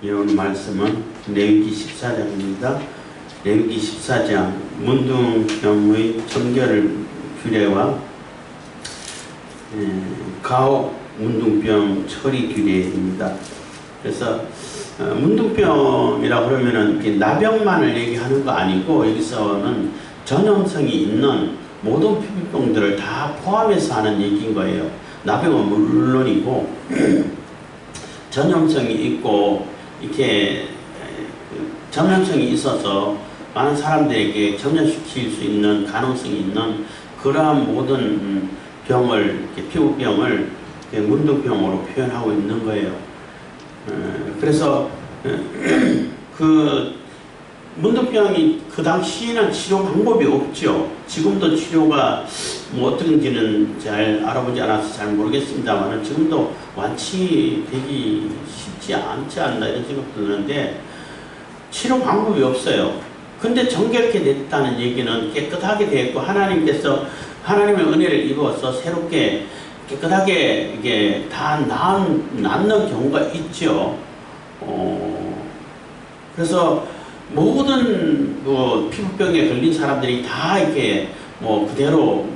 오늘 말씀은 레위기 14장입니다. 레위기 14장 문둥병의 정결 규례와 가옥 문둥병 처리 규례입니다. 그래서 문둥병이라고 그러면은 나병만을 얘기하는 거 아니고, 여기서는 전염성이 있는 모든 피부병들을 다 포함해서 하는 얘기인 거예요. 나병은 물론이고 전염성이 있고 이렇게 전염성이 있어서 많은 사람들에게 전염시킬 수 있는 가능성이 있는 그러한 모든 병을, 피부병을 문둥병으로 표현하고 있는 거예요. 그래서 그 문둥병이 그 당시에는 치료 방법이 없죠. 지금도 치료가 뭐 어떤지는 잘 알아보지 않아서 잘 모르겠습니다만, 지금도 완치되기 쉽지 않지 않나 이런 생각도 드는데, 치료 방법이 없어요. 근데 정결케 됐다는 얘기는 깨끗하게 됐고, 하나님께서 하나님의 은혜를 입어서 새롭게 깨끗하게 이게 다 낫는 경우가 있죠. 그래서 모든 피부병에 걸린 사람들이 다 이렇게 그대로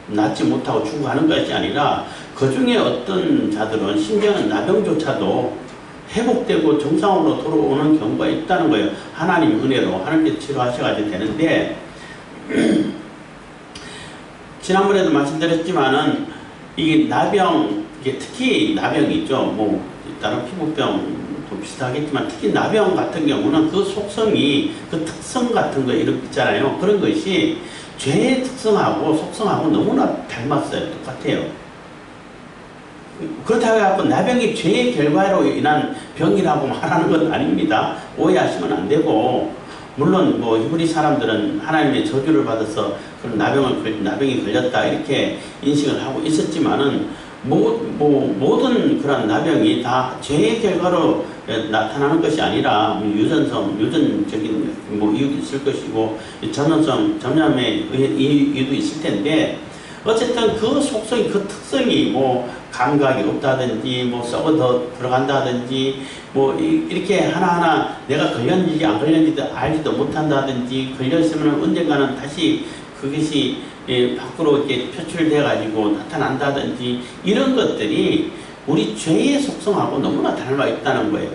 낫지 못하고 죽어가는 것이 아니라, 그 중에 어떤 자들은 심지어는 나병조차도 회복되고 정상으로 돌아오는 경우가 있다는 거예요. 하나님 은혜로 하나님께서 치료하셔가지고 되는데, 지난번에도 말씀드렸지만은 이게 나병, 이게 특히 나병이 있죠. 다른 피부병도 비슷하겠지만 특히 나병 같은 경우는 그 속성이, 그 특성 같은 거 이렇게 있잖아요. 그런 것이 죄의 특성하고 속성하고 너무나 닮았어요. 똑같아요. 그렇다고 해서 나병이 죄의 결과로 인한 병이라고 말하는 건 아닙니다. 오해하시면 안 되고, 물론 히브리 사람들은 하나님의 저주를 받아서 그런 나병이 걸렸다 이렇게 인식을 하고 있었지만은, 모든 그런 나병이 다 죄의 결과로 나타나는 것이 아니라 유전적인 이유도 있을 것이고, 전염의 이유도 있을 텐데, 어쨌든 그 속성이, 그 특성이 감각이 없다든지 썩어 들어간다든지 이렇게 하나하나 내가 걸렸는지 안 걸렸는지 알지도 못한다든지, 걸렸으면 언젠가는 다시 그것이 밖으로 이렇게 표출돼 가지고 나타난다든지, 이런 것들이 우리 죄의 속성하고 너무나 닮아 있다는 거예요.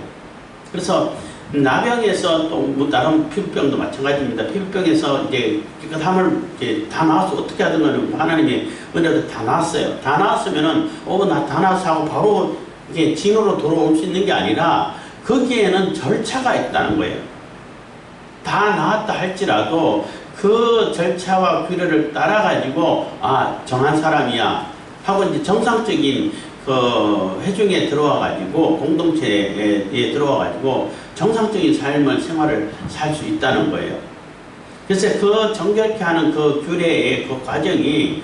그래서 나병에서 또 다른 피부병도 마찬가지입니다. 피부병에서 이제 깨끗함을 다 나와서 어떻게 하든 하나님의 은혜로 다 나왔어요. 다 나왔으면은 나 다 나왔어 하고 바로 이게 진으로 돌아올 수 있는 게 아니라, 거기에는 절차가 있다는 거예요. 다 나왔다 할지라도 그 절차와 규례를 따라 가지고 정한 사람이야 하고 이제 정상적인 그 회중에 들어와 가지고, 공동체에 들어와 가지고 정상적인 생활을 살 수 있다는 거예요. 그래서 그 정결케 하는 그 규례의 그 과정이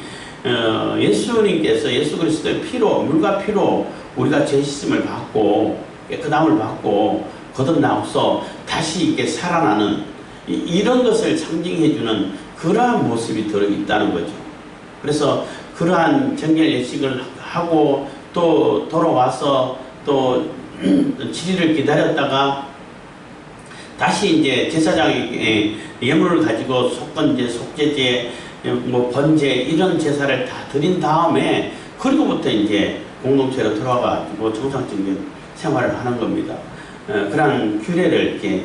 예수님께서 예수 그리스도의 피로, 물과 피로 우리가 죄 씻음을 받고 깨끗함을 받고 거듭나서 다시 이렇게 살아나는 이런 것을 상징해주는 그러한 모습이 들어있다는 거죠. 그래서 그러한 정결 예식을 하고 또 돌아와서 또 7일을 기다렸다가 다시 이제 제사장이 예물을 가지고 속건제, 속죄제, 번제 이런 제사를 다 드린 다음에, 그리고부터 이제 공동체로 들어와가지고 정상적인 생활을 하는 겁니다. 그런 규례를 이렇게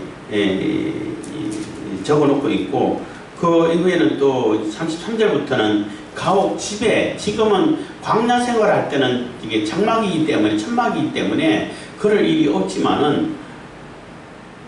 적어놓고 있고, 그 이후에는 또 33절부터는 가옥 집에, 지금은 광야 생활할 때는 이게 장막이기 때문에, 천막이기 때문에 그럴 일이 없지만은,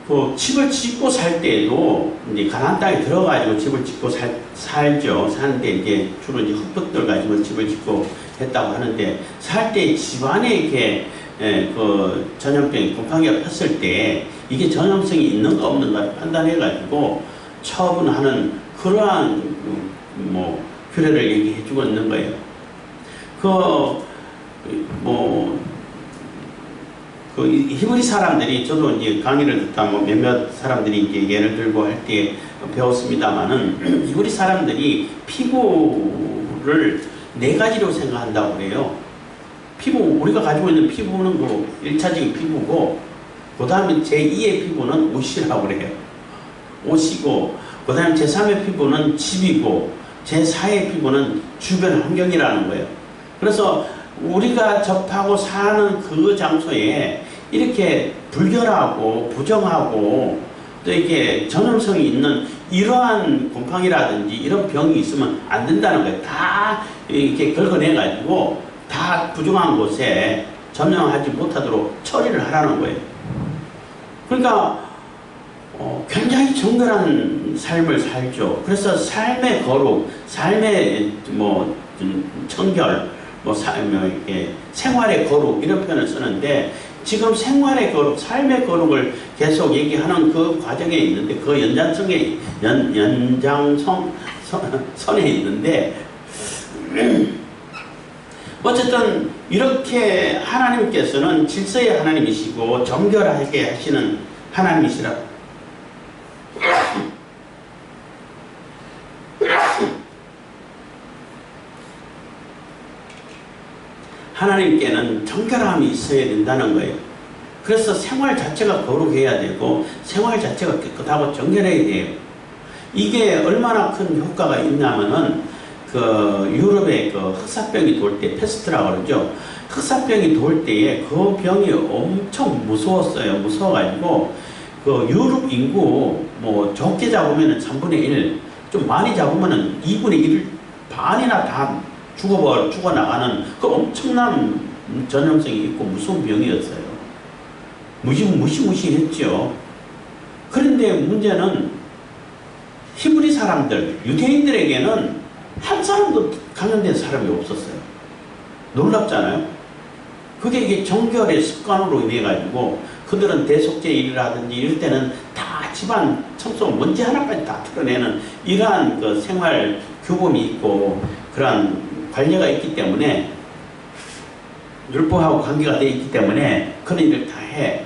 그 집을 짓고 살 때에도 이제 가나안 땅에 들어가지고 집을 짓고 살죠. 사는데 이제 주로 이제 흙밭들 가지고 집을 짓고 했다고 하는데, 살 때 집안에 이렇게 그 전염병이 곰팡이가 폈을 때 이게 전염성이 있는가 없는가 판단해 가지고 처분하는 그러한 규례를 얘기해 주고 있는 거예요. 히브리 사람들이, 저도 이제 강의를 듣다 몇몇 사람들이 이제 예를 들고 할 때 배웠습니다만은, 히브리 사람들이 피부를 4가지로 생각한다고 그래요. 우리가 가지고 있는 피부는 1차적인 피부고, 그 다음에 제2의 피부는 옷이라고 그래요. 옷이고, 그 다음에 제3의 피부는 집이고, 제4의 피부는 주변 환경이라는 거예요. 그래서 우리가 접하고 사는 그 장소에 이렇게 불결하고 부정하고 또 이렇게 전염성이 있는 이러한 곰팡이라든지 이런 병이 있으면 안 된다는 거예요. 다 이렇게 긁어내가지고 다 부정한 곳에 전염하지 못하도록 처리를 하라는 거예요. 그러니까 굉장히 정결한 삶을 살죠. 그래서 삶의 거룩, 삶의 청결, 이렇게 생활의 거룩 이런 표현을 쓰는데 지금 생활의 거룩, 삶의 거룩을 계속 얘기하는 그 과정에 있는데 그 연장선에 있는데 어쨌든 이렇게 하나님께서는 질서의 하나님이시고 정결하게 하시는 하나님이시라. 하나님께는 정결함이 있어야 된다는 거예요. 그래서 생활 자체가 거룩해야 되고 생활 자체가 깨끗하고 정결해야 돼요. 이게 얼마나 큰 효과가 있냐면은 그 유럽의 그 흑사병이 돌 때 페스트라고 그러죠. 흑사병이 돌 때에 그 병이 엄청 무서웠어요. 무서워가지고 그 유럽 인구 적게 잡으면은 3분의 1, 좀 많이 잡으면은 2분의 1 반이나 다 죽어나가는 그 엄청난 전염성이 있고 무서운 병이었어요. 무시무시했죠. 그런데 문제는 히브리 사람들, 유대인들에게는 한 사람도 감염된 사람이 없었어요. 놀랍잖아요. 그게 이게 정결의 습관으로 인해 가지고 그들은 대속제일이라든지 이럴 때는 다 집안 청소 먼지 하나까지 다 털어내는 이러한 그 생활 규범이 있고 그러한 관례가 있기 때문에 율법하고 관계가 되어 있기 때문에 그런 일을 다 해.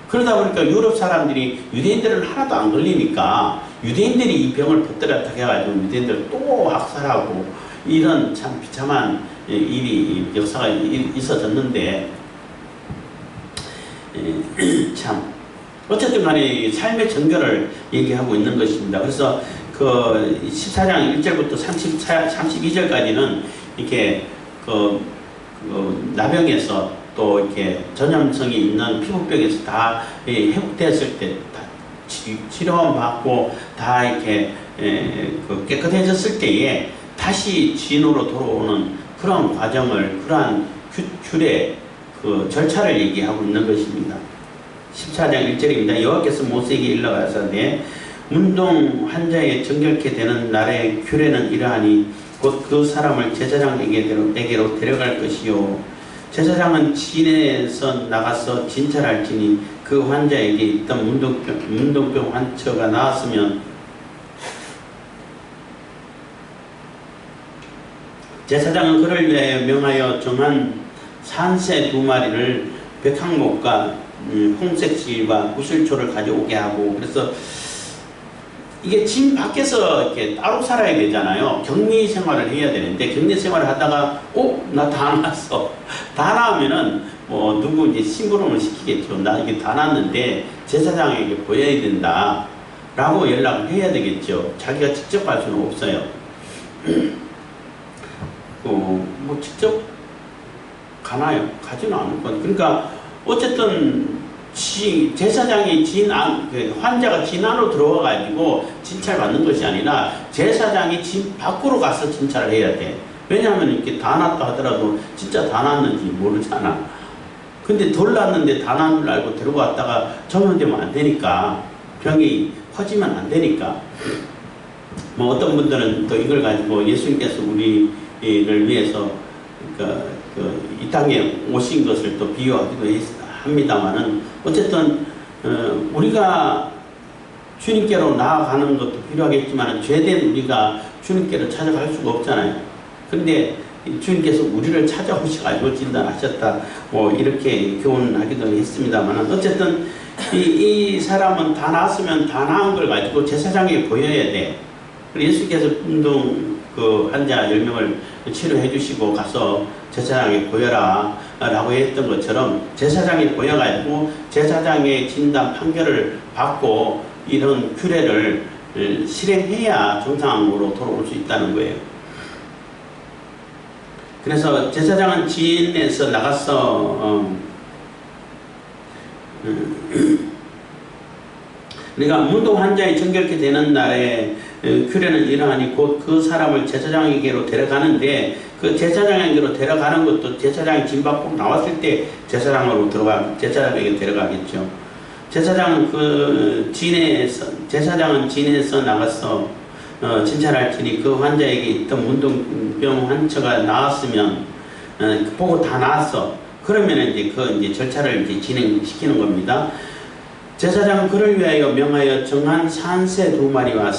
그러다 보니까 유럽 사람들이 유대인들은 하나도 안 걸리니까 유대인들이 이 병을 퍼뜨렸다 해가지고 유대인들을 또 학살하고 이런 참 비참한 일이 역사가 있어졌는데 참 어쨌든 간에 삶의 정결을 얘기하고 있는 것입니다. 그래서 그 14장 1절부터 32절까지는 이렇게 나병에서 또 이렇게 전염성이 있는 피부병에서 다 회복됐을 때 다 치료만 받고 다 이렇게 깨끗해졌을 때에 다시 진으로 돌아오는 그런 과정을 그러한 규례 그 절차를 얘기하고 있는 것입니다. 14장 1절입니다. 여호와께서 모세에게 일러가사대 문둥 환자의 정결케 되는 날의 규례는 이러하니 곧 그 사람을 제사장에게로 데려갈 것이요 제사장은 진에서 나가서 진찰할지니 그 환자에게 있던 문둥병 환처가 나았으면 제사장은 그를 위하여 명하여 정한 산새 2마리를 백항목과 홍색실과 구슬초를 가져오게 하고 그래서 이게 진 밖에서 이렇게 따로 살아야 되잖아요. 격리 생활을 해야 되는데 격리 생활을 하다가 나 다 나왔어. 다 나오면은 누구 이제 심부름을 시키겠죠. 나 이게 다 났는데 제사장에게 보여야 된다. 라고 연락을 해야 되겠죠. 자기가 직접 갈 수는 없어요. 직접 가나요? 가지는 않을 거예요. 그러니까 어쨌든 제사장이 환자가 진 안으로 들어와 가지고 진찰 받는 것이 아니라 제사장이 진 밖으로 가서 진찰을 해야 돼. 왜냐하면 이렇게 다 났다 하더라도 진짜 다 났는지 모르잖아. 근데 덜 났는데 다 났는 줄 알고 들어갔다가 전염되면 안 되니까 병이 퍼지면 안 되니까 어떤 분들은 또 이걸 가지고 예수님께서 우리를 위해서 이 땅에 오신 것을 또 비유하기도 합니다만은 어쨌든 우리가 주님께로 나아가는 것도 필요하겠지만 죄된 우리가 주님께로 찾아갈 수가 없잖아요. 그런데 주님께서 우리를 찾아오셔가지고 진단하셨다 이렇게 교훈하기도 했습니다만 어쨌든 이 사람은 다 나았으면 다 나은 걸 가지고 제사장에게 보여야 돼. 예수께서 운동 환자 10명을 치료해 주시고 가서 제사장에게 보여라. 라고 했던 것처럼 제사장이 보여가지고 제사장의 진단 판결을 받고 이런 규례를 실행해야 정상으로 돌아올 수 있다는 거예요. 그래서 제사장은 지인에서 나가서 그러니까 문둥 환자의 정결케 되는 날에 규례는 이러하니 곧 그 사람을 제사장에게로 데려가는데 그 제사장에게로 데려가는 것도 제사장이 진받고 나왔을 때 제사장에게 데려가겠죠. 제사장은 진에서 나가서 진찰할지니 그 환자에게 있던 문둥병 환처가 나았으면 보고 다 나았어. 그러면 이제 절차를 이제 진행시키는 겁니다. 제사장은 그를 위하여 명하여 정한 산새 2마리와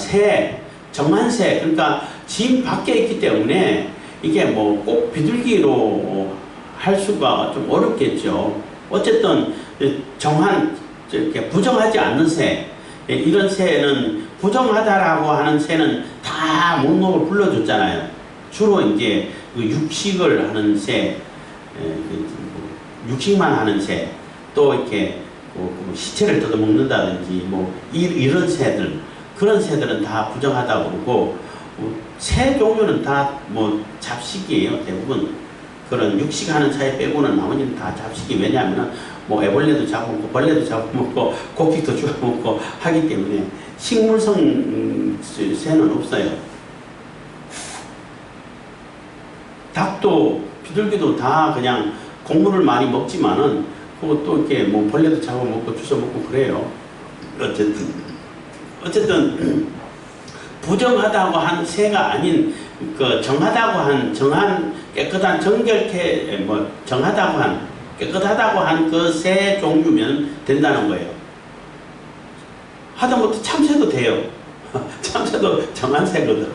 정한 새, 그러니까 진 밖에 있기 때문에 이게 뭐 꼭 비둘기로 할 수가 좀 어렵겠죠. 어쨌든 이렇게 부정하지 않는 새, 이런 새는 부정하다라고 하는 새는 다 목록을 불러줬잖아요. 주로 이제 육식을 하는 새, 육식만 하는 새, 또 이렇게 시체를 뜯어 먹는다든지 이런 새들, 그런 새들은 다 부정하다고 그러고 새 종류는 다 잡식이에요. 대부분 그런 육식하는 새 빼고는 나머지는 다 잡식이. 왜냐하면 애벌레도 잡아먹고 벌레도 잡아먹고 고기도 주워먹고 하기 때문에 식물성 새는 없어요. 닭도 비둘기도 다 그냥 곡물을 많이 먹지만은 또 이렇게 벌레도 잡아먹고 주워먹고 그래요. 어쨌든 부정하다고 한 새가 아닌 정하다고 한 정한 깨끗한 정결케 깨끗하다고 한 그 새 종류면 된다는 거예요. 하다못해 참새도 돼요. 참새도 정한 새거든.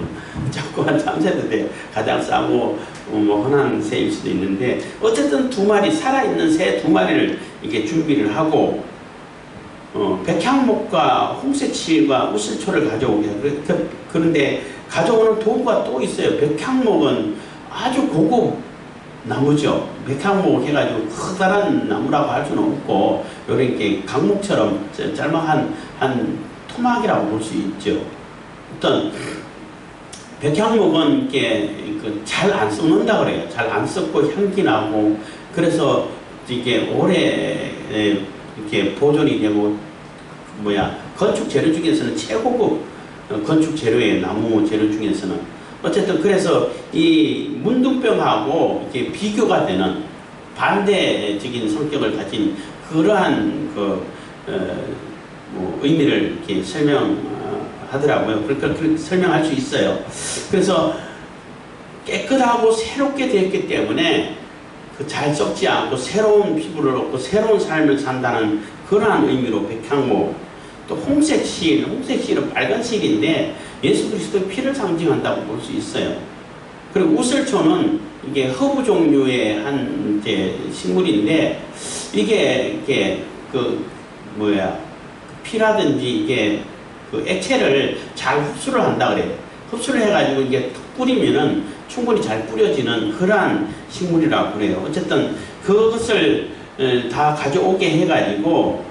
자꾸한 참새도 돼요. 가장 싸고 흔한 새일 수도 있는데 어쨌든 2마리 살아있는 새 2마리를 이렇게 준비를 하고 백향목과 홍색실과 우슬초를 가져오게. 그런데 가져오는 도구가 또 있어요. 백향목은 아주 고급 나무죠. 백향목 해가지고 커다란 나무라고 할 수는 없고 이렇게 강목처럼 짤막한 토막이라고 볼 수 있죠. 어떤 백향목은 이렇게 잘 안 썩는다 그래요. 잘 안 썩고 향기 나고 그래서 이게 오래 이렇게 보존이 되고 건축 재료 중에서는 최고급 건축 재료의 나무 재료 중에서는 어쨌든 그래서 이 문둥병하고 이렇게 비교가 되는 반대적인 성격을 가진 그러한 의미를 이렇게 설명하더라고요. 그렇게 설명할 수 있어요. 그래서 깨끗하고 새롭게 되었기 때문에 잘 썩지 않고 새로운 피부를 얻고 새로운 삶을 산다는 그러한 의미로 백향목, 또 홍색실은 빨간 실인데 예수 그리스도의 피를 상징한다고 볼 수 있어요. 그리고 우슬초는 이게 허브 종류의 한 식물인데 이게 피라든지 이게 액체를 잘 흡수를 한다 그래요. 흡수를 해가지고 이게 뿌리면은 충분히 잘 뿌려지는 그러한 식물이라고 그래요. 어쨌든 그것을 다 가져오게 해가지고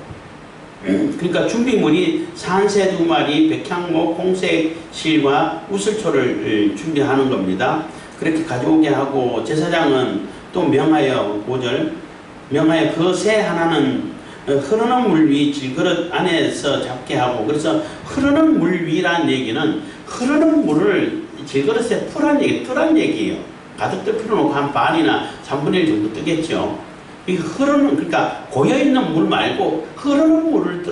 그러니까 준비물이 산새 2마리, 백향목, 홍색실과 우슬초를 준비하는 겁니다. 그렇게 가져오게 하고 제사장은 또 명하여 5절 명하여 그 새 하나는 흐르는 물 위 질그릇 안에서 잡게 하고, 그래서 흐르는 물 위란 얘기는 흐르는 물을 질그릇에 뜨란 얘기예요. 가득 떠 풀어놓고 한 반이나 3분의 1 정도 뜨겠죠. 그러니까 고여있는 물 말고 흐르는 물을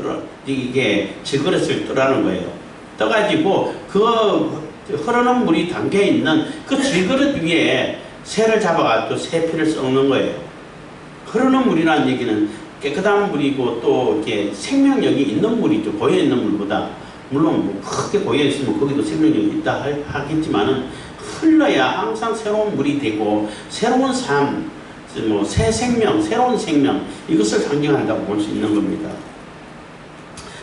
이게 질그릇을 뜨라는 거예요. 떠가지고 그 흐르는 물이 담겨있는 그 질그릇 위에 새를 잡아가지고 새 피를 썩는 거예요. 흐르는 물이라는 얘기는 깨끗한 물이고 또 이렇게 생명력이 있는 물이죠. 고여있는 물보다. 물론 크게 고여있으면 거기도 생명력이 있다 하겠지만은 흘러야 항상 새로운 물이 되고 새로운 삶, 새 생명, 새로운 생명, 이것을 상징한다고 볼 수 있는 겁니다.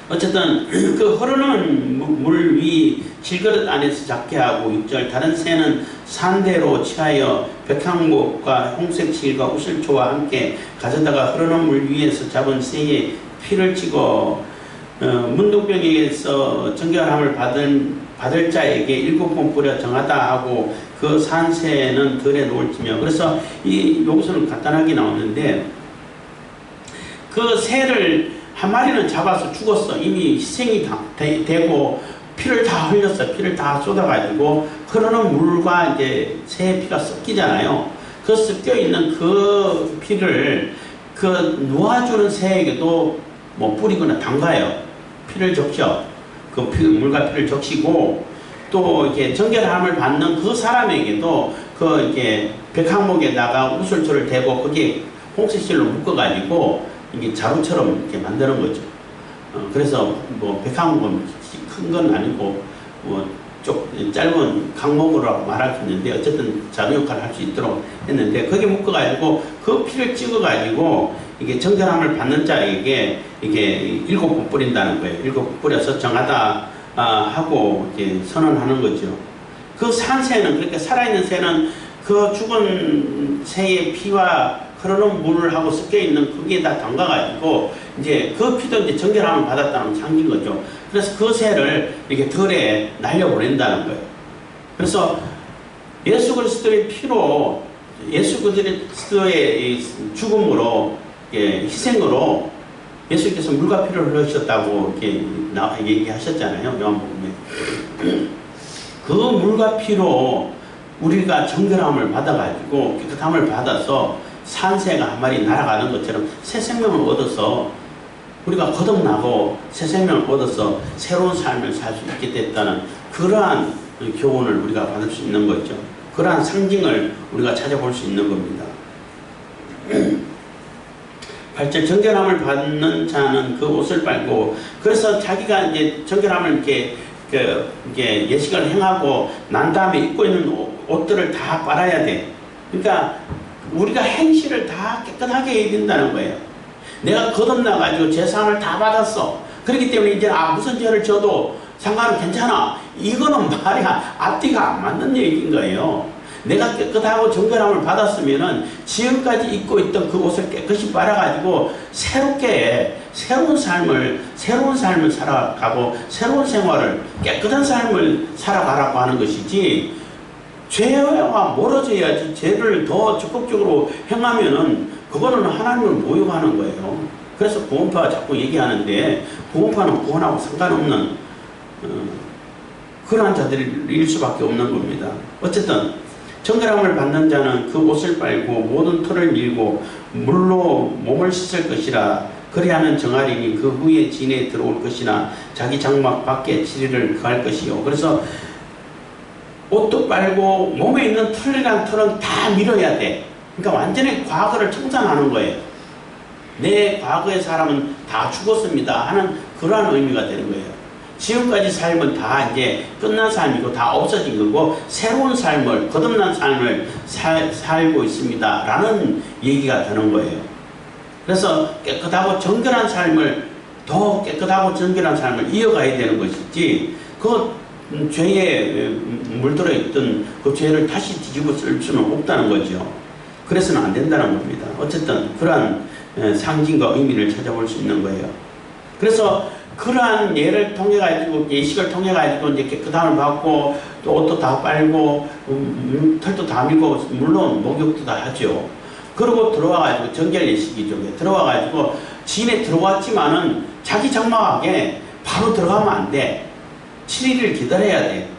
어쨌든 그 흐르는 물 위 실그릇 안에서 잡게 하고 6절 다른 새는 산대로 취하여 백향목과 홍색 실과 우슬초와 함께 가져다가 흐르는 물 위에서 잡은 새의 피를 찍어 문둥병에게서 정결함을 받을 자에게 7번 뿌려 정하다 하고 그 산새는 들에 놓을지며. 그래서 여기서는 간단하게 나오는데 그 새를 한 마리는 잡아서 죽었어. 이미 희생이 되고 피를 다 흘렸어. 피를 다 쏟아가지고 흐르는 물과 이제 새의 피가 섞이잖아요. 그 섞여 있는 그 피를 그 놓아주는 새에게도 뭐 뿌리거나 담가요. 피를 적셔. 그 물과 피를 적시고 또 이렇게 정결함을 받는 그 사람에게도 그 이렇게 백항목에다가 우슬초를 대고 거기에 홍색실로 묶어가지고 이게 자루처럼 이렇게 만드는 거죠. 그래서 뭐 백항목은 큰 건 아니고 뭐 짧은 강목으로 말할 수 있는데 어쨌든 자루 역할을 할 수 있도록 했는데 거기에 묶어가지고 그 피를 찍어가지고 이게 정결함을 받는 자에게 이게 7번 뿌린다는 거예요. 7번 뿌려서 정하다 하고 이렇게 선언하는 거죠. 그 산새는 그렇게 살아있는 새는 그 죽은 새의 피와 흐르는 물하고 섞여 있는 거기에다 담가가지고 이제 그 피도 이제 정결함을 받았다는 상징인 거죠. 그래서 그 새를 이렇게 들에 날려보낸다는 거예요. 그래서 예수 그리스도의 피로 예수 그리스도의 죽음으로 희생으로 예수께서 물과 피를 흘리셨다고 이렇게 얘기하셨잖아요. 요한복음에. 그 물과 피로 우리가 정결함을 받아가지고 깨끗함을 받아서 산새가 한 마리 날아가는 것처럼 새 생명을 얻어서 우리가 거듭나고 새 생명을 얻어서 새로운 삶을 살 수 있게 됐다는 그러한 교훈을 우리가 받을 수 있는 거죠. 그러한 상징을 우리가 찾아볼 수 있는 겁니다. 8절 정결함을 받는 자는 그 옷을 빨고 그래서 자기가 이제 정결함을 이렇게 예식을 행하고 난 다음에 입고 있는 옷들을 다 빨아야 돼. 그러니까 우리가 행실을 다 깨끗하게 해야 된다는 거예요. 내가 거듭나가지고 제사함을 다 받았어. 그렇기 때문에 이제 무슨 죄를 져도 상관은 괜찮아. 이거는 말이 앞뒤가 안 맞는 얘기인 거예요. 내가 깨끗하고 정결함을 받았으면은 지금까지 입고 있던 그 옷을 깨끗이 빨아가지고 새롭게 새로운 삶을 살아가고 새로운 생활을 깨끗한 삶을 살아가라고 하는 것이지 죄와 멀어져야지 죄를 더 적극적으로 행하면은 그거는 하나님을 모욕하는 거예요. 그래서 구원파가 자꾸 얘기하는데 구원파는 구원하고 상관없는 그러한 자들일 수밖에 없는 겁니다. 어쨌든 정결함을 받는 자는 그 옷을 빨고 모든 털을 밀고 물로 몸을 씻을 것이라. 그리하면 정하리니 그 후에 진에 들어올 것이나 자기 장막 밖에 7일을 거할 것이요. 그래서 옷도 빨고 몸에 있는 털이란 털은 다 밀어야 돼. 그러니까 완전히 과거를 청산하는 거예요. 내 과거의 사람은 다 죽었습니다 하는 그러한 의미가 되는 거예요. 지금까지 삶은 다 이제 끝난 삶이고 다 없어진 거고 새로운 삶을 거듭난 삶을 살고 있습니다 라는 얘기가 되는 거예요. 그래서 깨끗하고 정결한 삶을 더 깨끗하고 정결한 삶을 이어가야 되는 것이지 그 죄에 물들어 있던 그 죄를 다시 뒤집어 쓸 수는 없다는 거죠. 그래서는 안 된다는 겁니다. 어쨌든 그러한 상징과 의미를 찾아볼 수 있는 거예요. 그래서 그러한 예를 통해 가지고 예식을 통해 가지고 이제 깨끗함을 받고 또 옷도 다 빨고 털도 다 밀고 물론 목욕도 다 하죠. 그러고 들어와 가지고 정결 예식이죠. 들어와 가지고 진에 들어왔지만은 자기 장막에 바로 들어가면 안 돼. 7일을 기다려야 돼.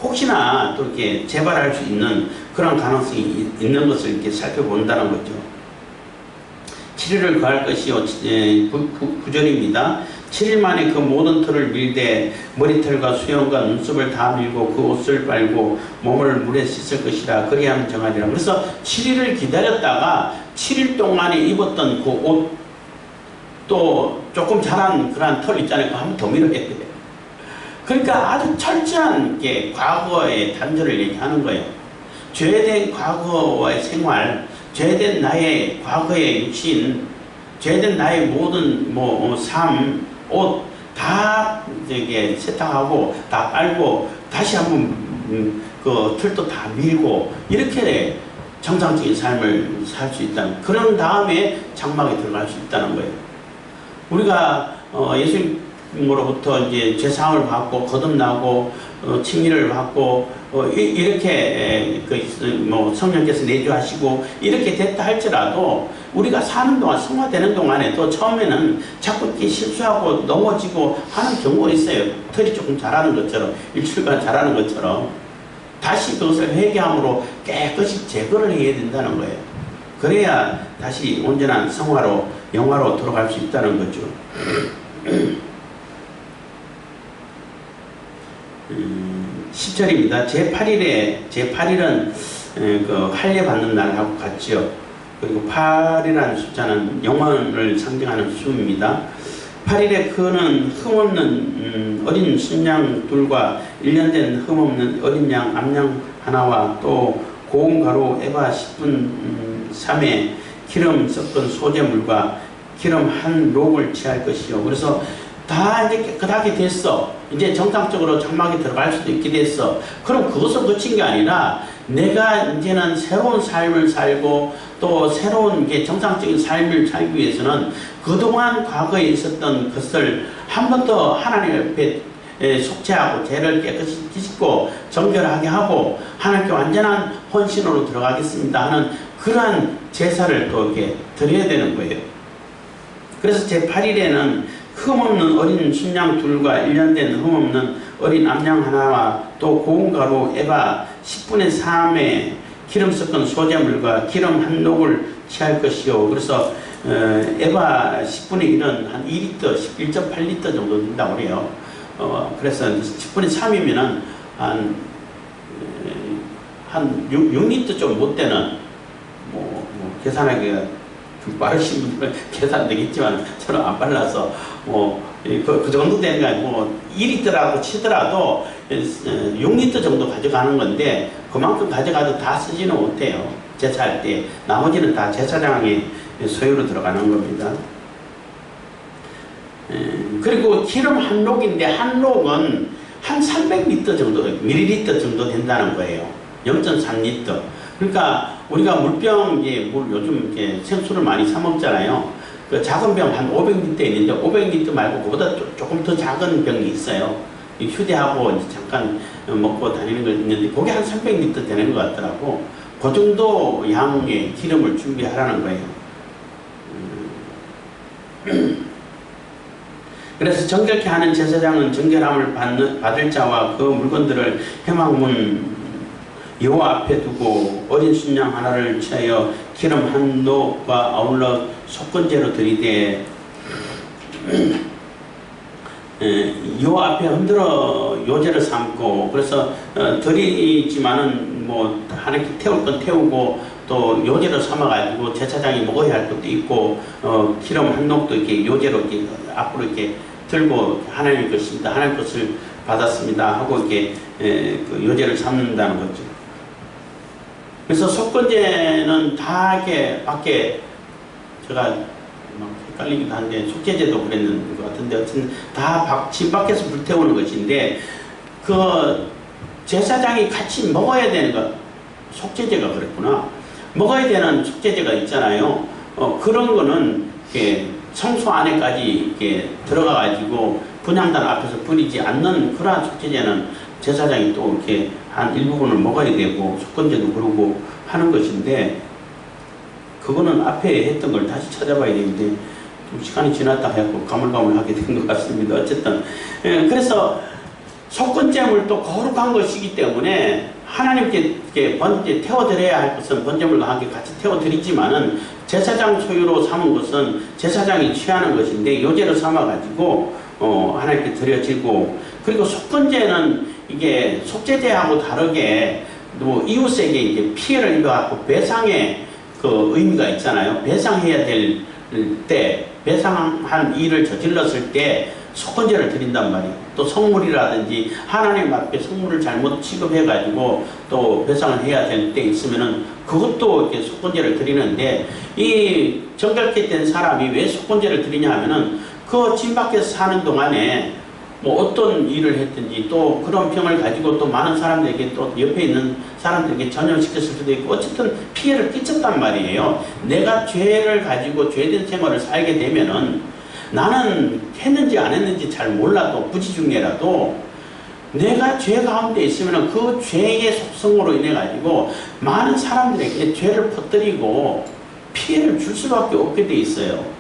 혹시나 또 이렇게 재발할 수 있는 그런 가능성이 있는 것을 이렇게 살펴본다는 거죠. 7일을 거할 것이요. 9절입니다. 7일 만에 그 모든 털을 밀되 머리털과 수염과 눈썹을 다 밀고 그 옷을 빨고 몸을 물에 씻을 것이라. 그리하면 정하리라. 그래서 7일을 기다렸다가 7일 동안에 입었던 그 옷 또 조금 자란 그런 털 있잖아요. 그거 한 번 더 밀어야 돼요. 그러니까 아주 철저한 게 과거의 단절을 얘기하는 거예요. 죄된 과거와의 생활, 죄된 나의 과거의 육신, 죄된 나의 모든 삶, 옷 다 이게 세탁하고 다 빨고 다시 한번 그 틀도 다 밀고 이렇게 정상적인 삶을 살 수 있다는, 그런 다음에 장막에 들어갈 수 있다는 거예요. 우리가 예수님으로부터 이제 죄사함을 받고 거듭나고 칭의를 받고 이렇게 성령께서 내주하시고 이렇게 됐다 할지라도 우리가 사는 동안, 성화되는 동안에도 처음에는 자꾸 이렇게 실수하고 넘어지고 하는 경우가 있어요. 털이 조금 자라는 것처럼, 일주일간 자라는 것처럼. 다시 그것을 회개함으로 깨끗이 제거를 해야 된다는 거예요. 그래야 다시 온전한 성화로, 영화로 돌아갈 수 있다는 거죠. 10절입니다. 제8일은 그 할례 받는 날하고 같지요. 그리고 8이라는 숫자는 영원을 상징하는 수입니다. 8일에 그는 흠없는 어린 순양 둘과 1년 된 흠없는 어린 양 암양 하나와 또 고운 가루 에바 10분 3에 기름 섞은 소재물과 기름 한 록을 취할 것이요. 그래서 다 이제 깨끗하게 됐어. 이제 정상적으로 장막에 들어갈 수도 있게 됐어. 그럼 그것을 그친 게 아니라 내가 이제는 새로운 삶을 살고 또 새로운 게 정상적인 삶을 살기 위해서는 그동안 과거에 있었던 것을 한 번 더 하나님 앞에 속죄하고 죄를 깨끗이 씻고 정결하게 하고 하나님께 완전한 헌신으로 들어가겠습니다 하는 그러한 제사를 또 이렇게 드려야 되는 거예요. 그래서 제8일에는 흠없는 어린 순양 둘과 1년 된 흠없는 어린 암양 하나와 또 고운 가루 에바 10분의 3에 기름 섞은 소재물과 기름 한 녹을 취할 것이요. 그래서 에바 10분의 1은 한 2리터, 1.8리터 정도 된다고 그래요. 그래서 10분의 3이면은 한 6리터 좀 못 되는, 계산하기가 좀 빠르신 분들은 계산 되겠지만 저는 안 빨라서 그 정도 되는 게 아니고 2리터라고 치더라도 6리터 정도 가져가는 건데 그만큼 가져가도 다 쓰지는 못해요. 제사할 때 나머지는 다 제사장의 소유로 들어가는 겁니다. 그리고 기름 한 록인데 한 록은 한 300리터 정도, 밀리리터 정도 된다는 거예요. 0.3리터. 그러니까 우리가 물병, 물 요즘 생수를 많이 사 먹잖아요. 그 작은 병 한 500리터 있는데 500리터 말고 그보다 조금 더 작은 병이 있어요. 휴대하고 이제 잠깐 먹고 다니는 거 있는데 그게 한 300리터 되는 것 같더라고. 그 정도 양의 기름을 준비하라는 거예요. 그래서 정결케 하는 제사장은 정결함을 받을 자와 그 물건들을 회막문 여호와 앞에 두고 어린 순양 하나를 취하여 기름 한 녹과 아울러 속건제로 드리되 여호와 앞에 흔들어 요제를 삼고, 그래서 드리지만은 하나님께 태울 건 태우고 또 요제를 삼아가지고 제사장이 먹어야 할 것도 있고 기름 한 녹도 이렇게 요제로 이렇게 앞으로 이렇게 들고 하나님 것입니다, 하나님 것을 받았습니다 하고 이렇게 그 요제를 삼는다는 거죠. 그래서 속건제는 다 이렇게 밖에, 제가 막 헷갈리기도 한데 속죄제도 그랬는 것 같은데 어쨌든 다 집 밖에서 불태우는 것인데 그 제사장이 같이 먹어야 되는 것, 속죄제가 그랬구나. 먹어야 되는 속죄제가 있잖아요. 그런 거는 이렇게 성소 안에까지 이렇게 들어가가지고 분향단 앞에서 뿌리지 않는 그러한 속죄제는 제사장이 또 이렇게 한 일부분을 먹어야 되고 속건제도 그러고 하는 것인데, 그거는 앞에 했던 걸 다시 찾아봐야 되는데 좀 시간이 지났다 해갖고 가물가물하게 된 것 같습니다. 어쨌든 그래서 속건제물도 거룩한 것이기 때문에 하나님께 이렇게 태워드려야 할 것은 번제물과 함께 같이 태워드리지만은 제사장 소유로 삼은 것은 제사장이 취하는 것인데 요제로 삼아가지고 하나님께 드려지고, 그리고 속건제는 이게 속죄제하고 다르게 이웃에게 이제 피해를 입어갖고 배상의 그 의미가 있잖아요. 배상해야 될 때, 배상한 일을 저질렀을 때 속건제를 드린단 말이에요. 또 성물이라든지 하나님 앞에 성물을 잘못 취급해가지고 또 배상을 해야 될 때 있으면은 그것도 이렇게 속건제를 드리는데, 이 정결케 된 사람이 왜 속건제를 드리냐 하면은 그 그 진 밖에서 사는 동안에 뭐 어떤 일을 했든지 또 그런 병을 가지고 또 많은 사람들에게 또 옆에 있는 사람들에게 전염시켰을 수도 있고 어쨌든 피해를 끼쳤단 말이에요. 내가 죄를 가지고 죄된 생활을 살게 되면은 나는 했는지 안 했는지 잘 몰라도 부지 중에라도 내가 죄 가운데 있으면 그 죄의 속성으로 인해 가지고 많은 사람들에게 죄를 퍼뜨리고 피해를 줄 수밖에 없게 돼 있어요.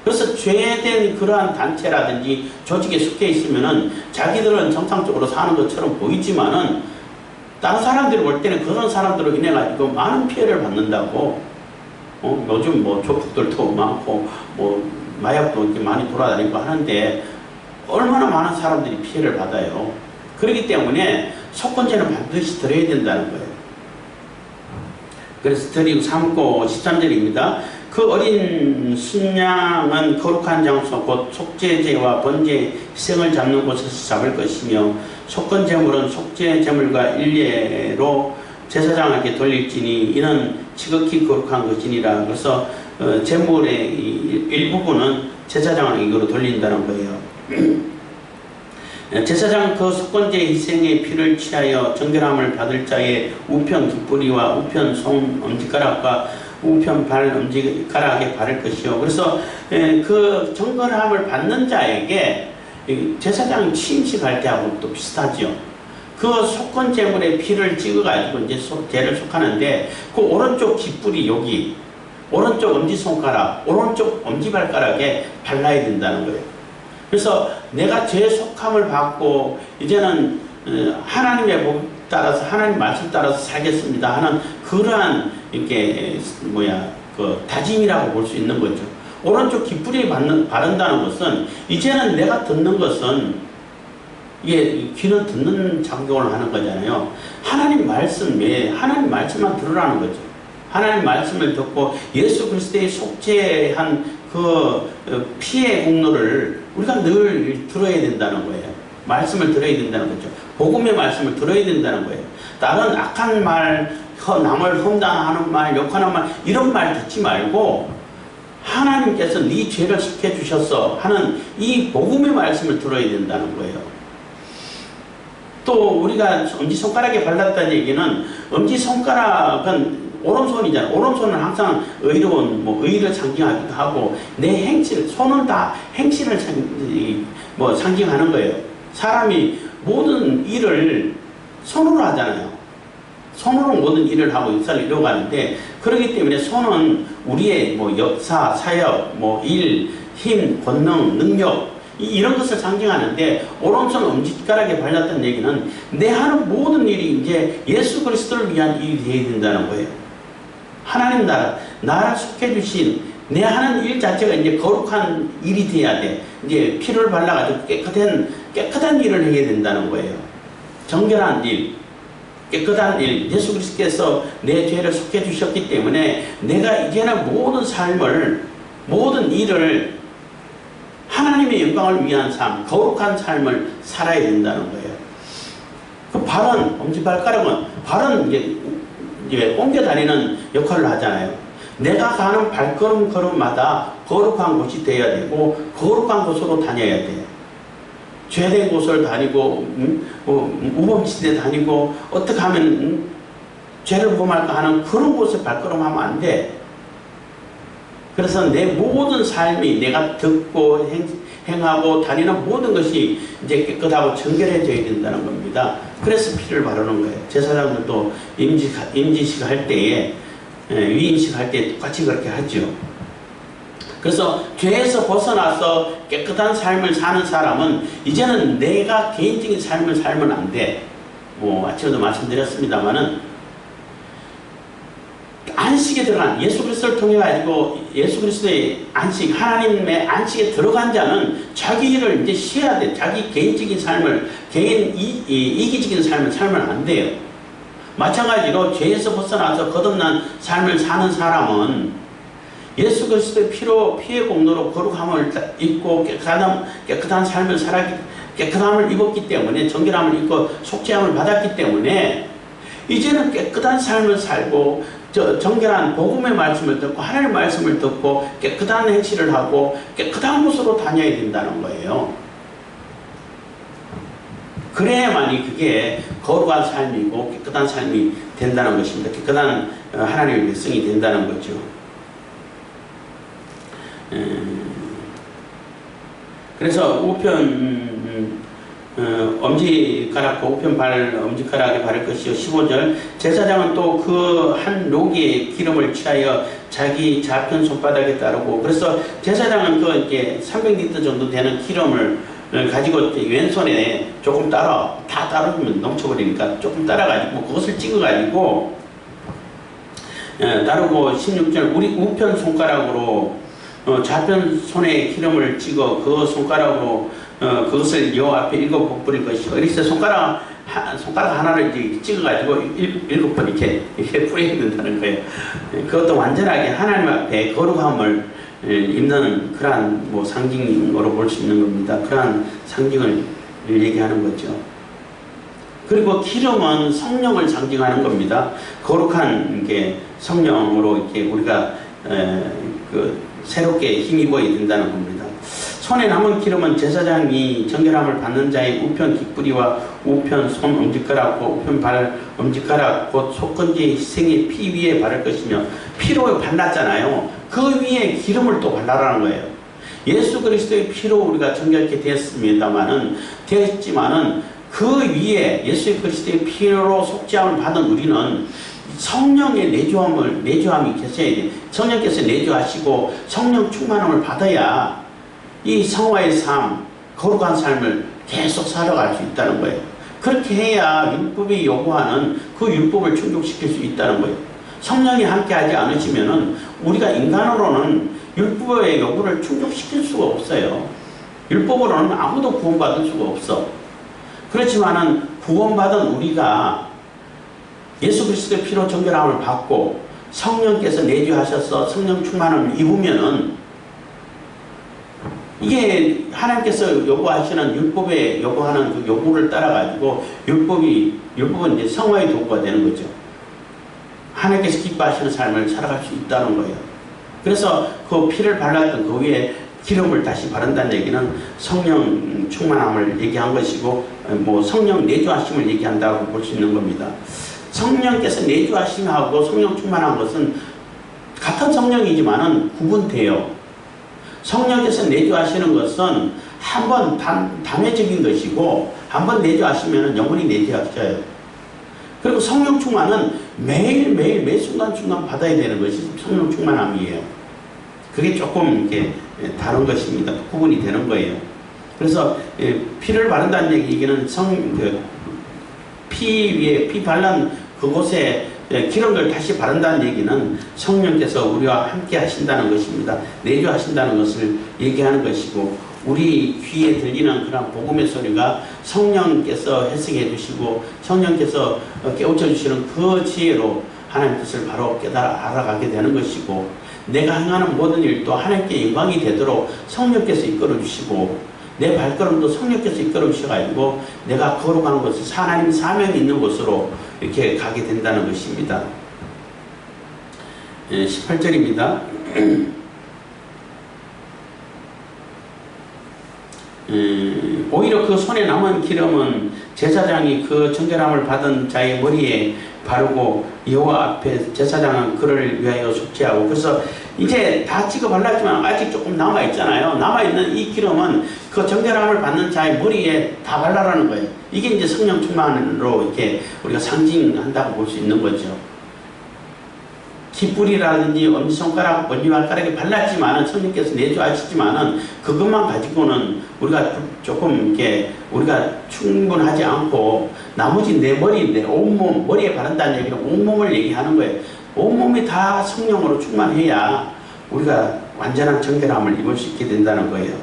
그래서 죄된 그러한 단체라든지 조직에 속해 있으면은 자기들은 정상적으로 사는 것처럼 보이지만은 다른 사람들이 볼 때는 그런 사람들로 인해 가지고 많은 피해를 받는다고. 요즘 뭐 조폭들도 많고 뭐 마약도 이렇게 많이 돌아다니고 하는데 얼마나 많은 사람들이 피해를 받아요. 그렇기 때문에 속건제는 반드시 드려야 된다는 거예요. 그래서 드리고 삼고 13절입니다. 그 어린 순양은 거룩한 장소 곧 속죄제와 번제 희생을 잡는 곳에서 잡을 것이며 속건제물은 속죄제물과 일례로 제사장에게 돌릴지니 이는 지극히 거룩한 것이니라. 그래서 제물의 일부분은 제사장에게 이거로 돌린다는 거예요. 제사장 그 속건제 희생의 피를 취하여 정결함을 받을 자의 우편 깃뿌리와 우편 손 엄지가락과 우편 발 엄지가락에 바를 것이요. 그래서 그 정결함을 받는 자에게 제사장이 취임식할 때하고 또 비슷하죠. 그 속건제물의 피를 찍어가지고 이제 죄를 속하는데 그 오른쪽 깃뿌리 여기 오른쪽 엄지손가락 오른쪽 엄지발가락에 발라야 된다는 거예요. 그래서 내가 죄 속함을 받고 이제는 하나님의 복 따라서 하나님 말씀 따라서 살겠습니다 하는 그러한 이렇게 그 다짐이라고 볼 수 있는 거죠. 오른쪽 깃뿌리에 바른다는 것은 이제는 내가 듣는 것은 이게 귀는 듣는 작용을 하는 거잖아요. 하나님 말씀 외에 하나님 말씀만 들으라는 거죠. 하나님 말씀을 듣고 예수 그리스도의 속죄한 그 피의 공로를 우리가 늘 들어야 된다는 거예요. 말씀을 들어야 된다는 거죠. 복음의 말씀을 들어야 된다는 거예요. 다른 악한 말, 남을 험담하는 말, 욕하는 말 이런 말 듣지 말고 하나님께서 네 죄를 속해 주셨어 하는 이 복음의 말씀을 들어야 된다는 거예요. 또 우리가 엄지손가락에 발랐다는 얘기는 엄지손가락은 오른손이잖아. 오른손은 항상 의로운, 의를 상징하기도 하고, 내 행실, 손은 다 행실을 상징하는 거예요. 사람이 모든 일을 손으로 하잖아요. 손으로 모든 일을 하고 역사를 이루어가는데, 그렇기 때문에 손은 우리의 역사, 사역, 일, 힘, 권능, 능력, 이런 것을 상징하는데, 오른손 엄지가락에 발랐다는 얘기는 내 하는 모든 일이 이제 예수 그리스도를 위한 일이 되어야 된다는 거예요. 하나님 나라 속해 주신 내 하는 일 자체가 이제 거룩한 일이 돼야 돼. 이제 피를 발라가지고 깨끗한 일을 해야 된다는 거예요. 정결한 일, 깨끗한 일. 예수 그리스도께서 내 죄를 속해 주셨기 때문에 내가 이제는 모든 일을 하나님의 영광을 위한 삶, 거룩한 삶을 살아야 된다는 거예요. 그 발은, 엄지발가락은, 발은 이제 옮겨 다니는 역할을 하잖아요. 내가 가는 발걸음마다 거룩한 곳이 되어야 되고 거룩한 곳으로 다녀야 돼. 죄된 곳을 다니고 우범지대 다니고 어떻게 하면 죄를 범할까 하는 그런 곳에 발걸음하면 안 돼. 그래서 내 모든 삶이 내가 듣고 행하고 다니는 모든 것이 이제 깨끗하고 정결해져야 된다는 겁니다. 그래서 피를 바르는 거예요. 제사장들도 임지식 할 때에 위임식 할 때 똑같이 그렇게 하죠. 그래서 죄에서 벗어나서 깨끗한 삶을 사는 사람은 이제는 내가 개인적인 삶을 살면 안 돼. 아침에도 말씀드렸습니다만은 안식에 들어간 예수 그리스도를 통해 가지고 예수 그리스도의 안식, 하나님의 안식에 들어간 자는 자기 일을 이제 쉬어야 돼. 자기 개인적인 삶을, 이기적인 삶을 살면 안 돼요. 마찬가지로 죄에서 벗어나서 거듭난 삶을 사는 사람은 예수 그리스도의 피의 공로로 거룩함을 입고 깨끗한 삶을 깨끗함을 입었기 때문에, 정결함을 입고 속죄함을 받았기 때문에 이제는 깨끗한 삶을 살고 정결한 복음의 말씀을 듣고 하나님의 말씀을 듣고 깨끗한 행실을 하고 깨끗한 곳으로 다녀야 된다는 거예요. 그래야만이 그게 거룩한 삶이고 깨끗한 삶이 된다는 것입니다. 깨끗한 하나님의 백성이 된다는 거죠. 그래서 우편 엄지가락과 우편발 엄지가락에 바를 것이요. 15절 제사장은 또 그 한 로기에 기름을 취하여 자기 좌편 손바닥에 따르고, 그래서 제사장은 그 이렇게 300리터 정도 되는 기름을 가지고 왼손에 조금 다 따르면 넘쳐버리니까 조금 따라가지고 그것을 찍어가지고 따르고 16절 우리 우편 손가락으로 좌편 손에 기름을 찍어 그 손가락으로 그것을 여호와 앞에 7번 뿌릴 것이고, 그래서 손가락 하나를 이제 찍어가지고 7번 이렇게 뿌려야 된다는 거예요. 그것도 완전하게 하나님 앞에 거룩함을 입는 그러한 뭐 상징으로 볼 수 있는 겁니다. 그러한 상징을 얘기하는 거죠. 그리고 기름은 성령을 상징하는 겁니다. 거룩한 게 성령으로 이렇게 우리가 새롭게 힘입어야 된다는 겁니다. 손에 남은 기름은 제사장이 정결함을 받는 자의 우편 깃뿌리와 우편 손 엄지가락과 우편 발 엄지가락 곧 속건지의 희생의 피 위에 바를 것이며, 피로 발랐잖아요. 그 위에 기름을 또 발라라는 거예요. 예수 그리스도의 피로 우리가 정결케 되었지만은 그 위에 예수 그리스도의 피로 속죄함을 받은 우리는 성령의 내주함이 계셔야 돼요. 성령께서 내주하시고 성령 충만함을 받아야 이 성화의 삶, 거룩한 삶을 계속 살아갈 수 있다는 거예요. 그렇게 해야 율법이 요구하는 그 율법을 충족시킬 수 있다는 거예요. 성령이 함께하지 않으시면은 우리가 인간으로는 율법의 요구를 충족시킬 수가 없어요. 율법으로는 아무도 구원받을 수가 없어. 그렇지만은 구원받은 우리가 예수 그리스도의 피로 정결함을 받고 성령께서 내주하셔서 성령 충만함을 입으면은 이게 하나님께서 요구하시는 율법에 요구하는 그 요구를 따라가지고 율법은 이제 성화의 도구가 되는 거죠. 하나님께서 기뻐하시는 삶을 살아갈 수 있다는 거예요. 그래서 그 피를 발랐던 그 위에 기름을 다시 바른다는 얘기는 성령 충만함을 얘기한 것이고, 뭐 성령 내주하심을 얘기한다고 볼 수 있는 겁니다. 성령께서 내주하심하고 성령 충만한 것은 같은 성령이지만은 구분돼요. 성령께서 내주하시는 것은 한번 단회적인 것이고, 한번 내주하시면 영원히 내주하셔요. 그리고 성령 충만은 매일매일 매 순간순간 받아야 되는 것이 성령 충만함이에요. 그게 조금 이렇게 다른 것입니다. 구분이 되는 거예요. 그래서 피를 바른다는 얘기는 피 위에 피 바른 그곳에 기름을 다시 바른다는 얘기는 성령께서 우리와 함께 하신다는 것입니다. 내주하신다는 것을 얘기하는 것이고, 우리 귀에 들리는 그런 복음의 소리가 성령께서 해석해 주시고 성령께서 깨우쳐 주시는 그 지혜로 하나님 뜻을 바로 알아가게 되는 것이고, 내가 행하는 모든 일도 하나님께 영광이 되도록 성령께서 이끌어 주시고, 내 발걸음도 성령께서 이끌어 주셔가지고 내가 거룩한 곳을 하나님 사명이 있는 곳으로 이렇게 가게 된다는 것입니다. 18절입니다. 오히려 그 손에 남은 기름은 제사장이 그 정결함을 받은 자의 머리에 바르고 여호와 앞에 제사장은 그를 위하여 속죄하고, 그래서 이제 다 찍어 발랐지만 아직 조금 남아있잖아요. 남아있는 이 기름은 그 정결함을 받는 자의 머리에 다 발라라는 거예요. 이게 이제 성령 충만으로 이렇게 우리가 상징한다고 볼 수 있는 거죠. 깃뿌리라든지 엄지손가락, 머리발가락에 발랐지만은 성령께서 내주하시지만은 그것만 가지고는 우리가 조금 이렇게 우리가 충분하지 않고, 나머지 내 머리, 내 온몸, 머리에 바른다는 얘기는 온몸을 얘기하는 거예요. 온몸이 다 성령으로 충만해야 우리가 완전한 정결함을 입을 수 있게 된다는 거예요.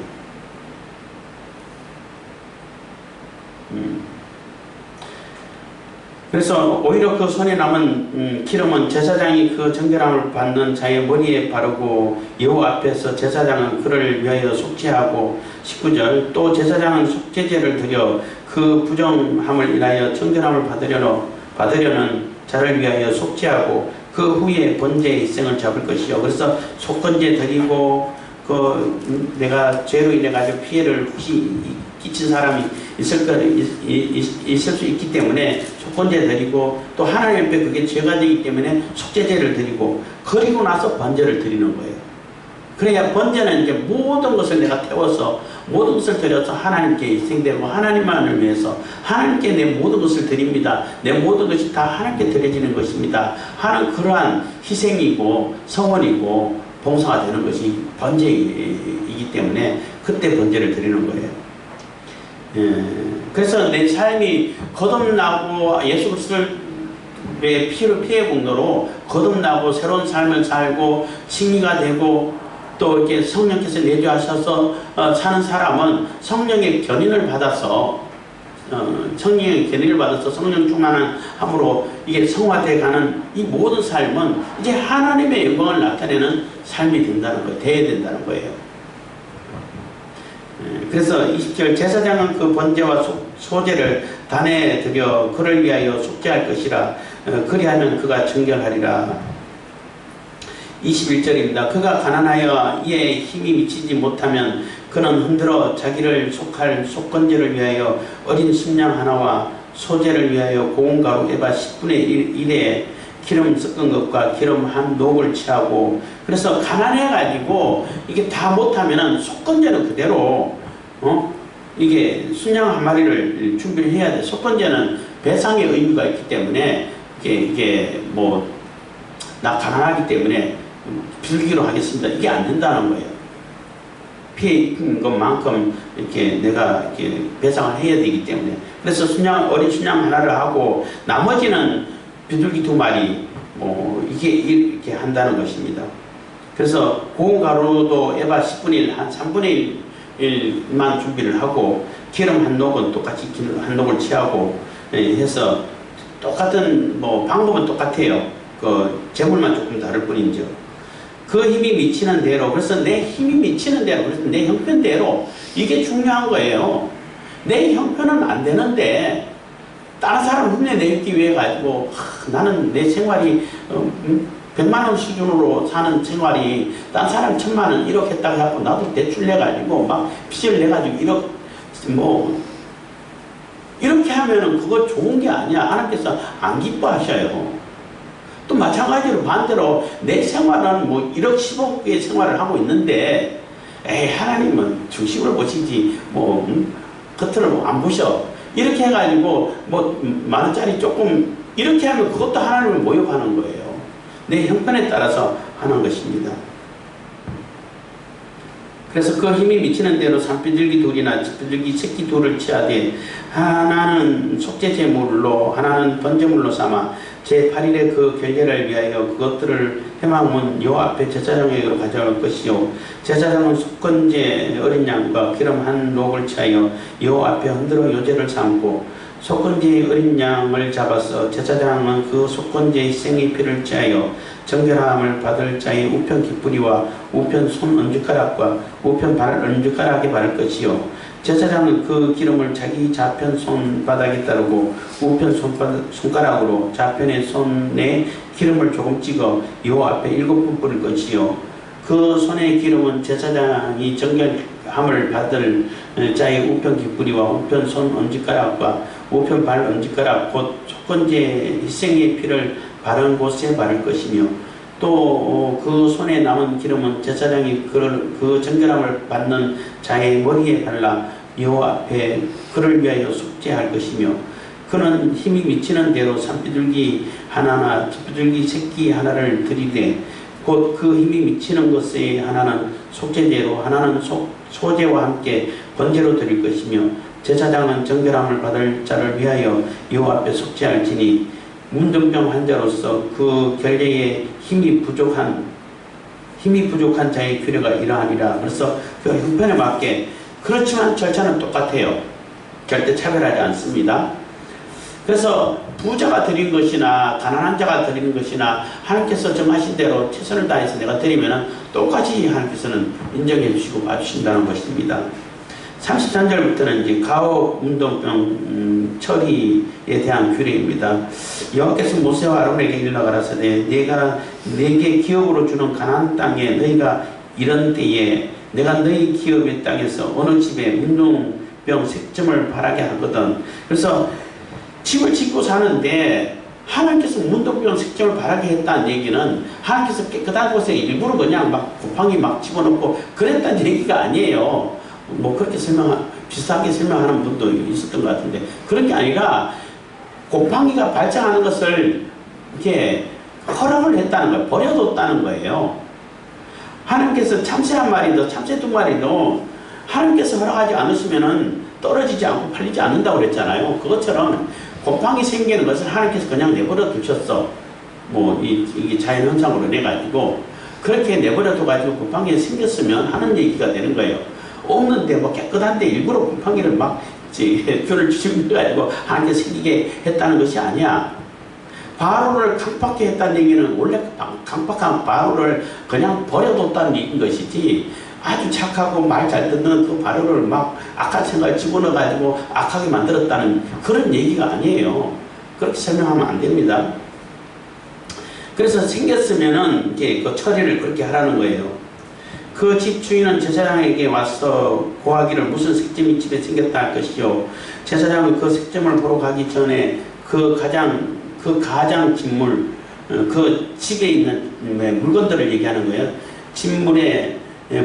그래서 오히려 그 손에 남은 기름은 제사장이 그 정결함을 받는 자의 머리에 바르고 여호와 앞에서 제사장은 그를 위하여 속죄하고, 19절 또 제사장은 속죄제를 드려 그 부정함을 인하여 정결함을 받으려는 자를 위하여 속죄하고, 그 후에 번제의 희생을 잡을 것이요. 그래서 속건제 드리고 내가 죄로 인해 가지고 피해를 혹시 끼친 사람이 있을 수 있기 때문에 속건제 드리고 또 하나님 앞에 그게 죄가 되기 때문에 속죄제를 드리고 그리고 나서 번제를 드리는 거예요. 그래야 번제는 이제 모든 것을 내가 태워서 모든 것을 드려서 하나님께 희생되고 하나님만을 위해서 하나님께 내 모든 것을 드립니다. 내 모든 것이 다 하나님께 드려지는 것입니다 하는 그러한 희생이고 성원이고 봉사가 되는 것이 번제이기 때문에 그때 번제를 드리는 거예요. 그래서 내 삶이 거듭나고 예수 그리스도의 피해 공로로 거듭나고 새로운 삶을 살고 승리가 되고 또 이렇게 성령께서 내주하셔서 사는 사람은 성령의 견인을 받아서 성령 충만함으로 이게 성화되어 가는 이 모든 삶은 이제 하나님의 영광을 나타내는 삶이 된다는 거예요. 돼야 된다는 거예요. 그래서 20절 제사장은 그 번제와 소제를 단에 드려 그를 위하여 속죄할 것이라 그리하면 그가 정결하리라. 21절입니다. 그가 가난하여 이에 힘이 미치지 못하면 그는 흔들어 자기를 속할 속건제를 위하여 어린 순양 하나와 소제를 위하여 고운 가루 에바 10분의 1에 기름 섞은 것과 기름 한 녹을 취하고 그래서 가난해가지고 이게 다 못하면은 속건제는 그대로 이게 순양 한 마리를 준비를 해야 돼. 속건제는 배상의 의미가 있기 때문에 이게 뭐 나 가난하기 때문에 빌기로 하겠습니다. 이게 안 된다는 거예요. 피해 입은 것만큼 이렇게 내가 이렇게 배상을 해야 되기 때문에. 그래서 어린 순양 하나를 하고 나머지는 비둘기 2마리 이렇게 한다는 것입니다. 그래서 고운 가루도 에바 10분의 1, 한 3분의 1만 준비를 하고 기름 한 녹은 똑같이 기름 한 녹을 취하고 해서 똑같은 방법은 똑같아요. 그 제물만 조금 다를 뿐이죠. 그 힘이 미치는 대로, 그래서 내 힘이 미치는 대로, 그래서 내 형편대로 이게 중요한 거예요. 내 형편은 안 되는데 다른 사람 흉내내기 위해 가지고 나는 내 생활이 100만 원 수준으로 사는 생활이 다른 사람 1000만 원 1억 했다고 해갖고 나도 대출 내가지고 막 빚을 내가지고 1억 이렇게 하면은 그거 좋은 게 아니야. 하나님께서 안 기뻐하셔요. 또 마찬가지로 반대로 내 생활은 1억 10억의 생활을 하고 있는데 하나님은 중심을 보시지 겉을 안 보셔. 이렇게 해가지고 만원짜리 조금 이렇게 하면 그것도 하나님을 모욕하는 거예요. 내 형편에 따라서 하는 것입니다. 그래서 그 힘이 미치는 대로 산비둘기 2이나 집비둘기 새끼 2를 취하되 하나는 속죄제물로 하나는 번제물로 삼아 제8일에 그 결례를 위하여 그것들을 해망은 여호와 앞에 제사장에게로 가져갈 것이요 제사장은 속건제 어린 양과 기름 한 녹을 취하여 여호와 앞에 흔들어 요제를 삼고 속건제의 어린 양을 잡아서 제사장은 그 속건제의 희생의 피를 취하여 정결함을 받을 자의 우편 깃뿌리와 우편 손 엄지가락과 우편 발 엄지가락에 바를 것이요 제사장은 그 기름을 자기 좌편 손바닥에 따르고 우편 손가락으로 좌편의 손에 기름을 조금 찍어 여호와 앞에 7번 뿌릴 것이요 그 손의 기름은 제사장이 정결함을 받을 자의 우편 깃뿌리와 우편 손 엄지가락과 우편 발 엄지가락 곧 속건제 희생의 피를 바른 곳에 바를 것이며 또 그 손에 남은 기름은 제사장이 그 정결함을 받는 자의 머리에 발라 여호와 앞에 그를 위하여 속죄할 것이며 그는 힘이 미치는 대로 산비둘기 하나나 집비둘기 새끼 하나를 드리되 곧 그 힘이 미치는 것의 하나는 속죄제로 하나는 소제와 함께 번제로 드릴 것이며 제사장은 정결함을 받을 자를 위하여 여호와 앞에 속죄할지니 문둥병 환자로서 그 결례에 힘이 부족한 자의 규례가 이러하니라. 그래서 그 형편에 맞게 그렇지만 절차는 똑같아요. 절대 차별하지 않습니다. 그래서 부자가 드린 것이나 가난한 자가 드리는 것이나 하나님께서 정하신 대로 최선을 다해서 내가 드리면 똑같이 하나님께서는 인정해 주시고 봐주신다는 것입니다. 33절부터는 이제 가혹 문둥병 처리에 대한 규례입니다. 여호와께서 모세와 아론에게 일러 가라사대 내가 내게 기업으로 주는 가나안 땅에 너희가 이런 때에 내가 너희 기업의 땅에서 어느 집에 문둥병 색점을 바라게 하거든. 그래서 집을 짓고 사는데 하나님께서 문둥병 색점을 바라게 했다는 얘기는 하나님께서 깨끗한 곳에 일부러 그냥 막 곰팡이 막 집어넣고 그랬다는 얘기가 아니에요. 뭐 그렇게 비슷하게 설명하는 분도 있었던 것 같은데 그런 게 아니라 곰팡이가 발생하는 것을 이렇게 허락을 했다는 거예요. 버려뒀다는 거예요. 하나님께서 참새 한 마리도 참새 두 마리도 하나님께서 허락하지 않으시면은 떨어지지 않고 팔리지 않는다고 그랬잖아요. 그것처럼 곰팡이 생기는 것을 하나님께서 그냥 내버려 두셨어. 뭐 이게 자연 현상으로 내가지고 그렇게 내버려 둬가지고 곰팡이가 생겼으면 하는 얘기가 되는 거예요. 없는데 뭐 깨끗한데 일부러 곰팡이를 막 균을 주심해가지고 하나님께서 생기게 했다는 것이 아니야. 바로를 강팍게 했다는 얘기는 원래 강팍한 바로를 그냥 버려뒀다는 얘기인 것이지 아주 착하고 말 잘 듣는 그 바로를 막 악한 생각을 집어넣어가지고 악하게 만들었다는 그런 얘기가 아니에요. 그렇게 설명하면 안 됩니다. 그래서 생겼으면은 이제 그 처리를 그렇게 하라는 거예요. 그 집 주인은 제사장에게 와서 고하기를 무슨 색점이 집에 생겼다 할 것이요. 제사장은 그 색점을 보러 가기 전에 그 가장 진물, 그 집에 있는 물건들을 얘기하는 거예요. 진물에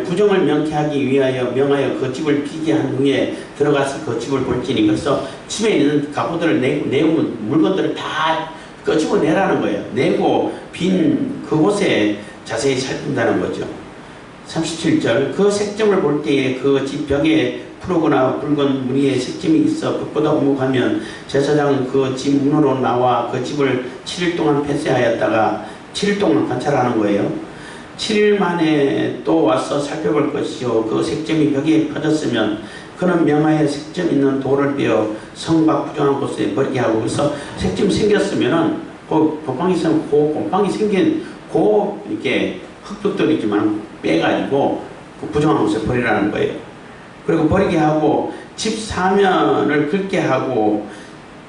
부정을 명쾌하기 위하여 명하여 그 집을 비게 한 후에 들어가서 그 집을 볼지니 그래서 집에 있는 가구들을 내온 물건들을 다 끄집어내라는 거예요. 내고 빈 그곳에 자세히 살핀다는 거죠. 37절 그 색점을 볼 때에 그 집 벽에 푸르거나 붉은 무늬의 색점이 있어 빛보다 오목하면 제사장은 그 집 문으로 나와 그 집을 7일 동안 폐쇄하였다가 7일 동안 관찰하는 거예요. 7일 만에 또 와서 살펴볼 것이요 그 색점이 벽에 퍼졌으면 그는 명하여 색점 있는 돌을 빼어 성 밖 부정한 곳에 버리게 하고 그래서 색점 생겼으면은 그 곰팡이 생긴 이렇게 흙둑들이지만 빼가지고 그 부정한 곳에 버리라는 거예요. 그리고 버리게 하고 집 사면을 긁게 하고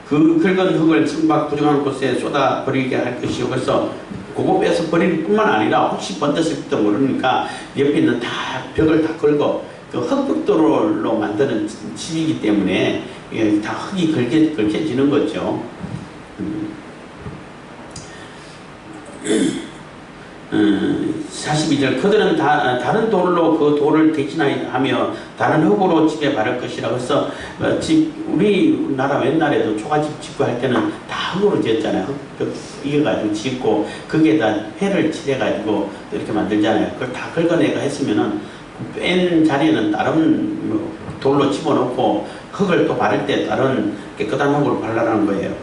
그 긁은 흙을 성밖 부정한 곳에 쏟아 버리게 할 것이요. 그래서 그거 빼서 버릴 뿐만 아니라 혹시 번졌을지도 모르니까 옆에 있는 벽을 다 긁어 그 흙벽돌로 만드는 집이기 때문에 다 흙이 긁혀지는 거죠. 42절 그들은 다른 돌로 그 돌을 대신하며 다른 흙으로 집에 바를 것이라. 그래서 우리나라 옛날에도 초가집 짓고 할 때는 다 흙으로 지었잖아요. 흙 이어가지고 짓고 거기에다 회를 칠해가지고 이렇게 만들잖아요. 그걸 다 긁어내가 했으면은 뺀 자리는 다른 돌로 집어넣고 흙을 또 바를 때 다른 깨끗한 흙으로 발라라는 거예요.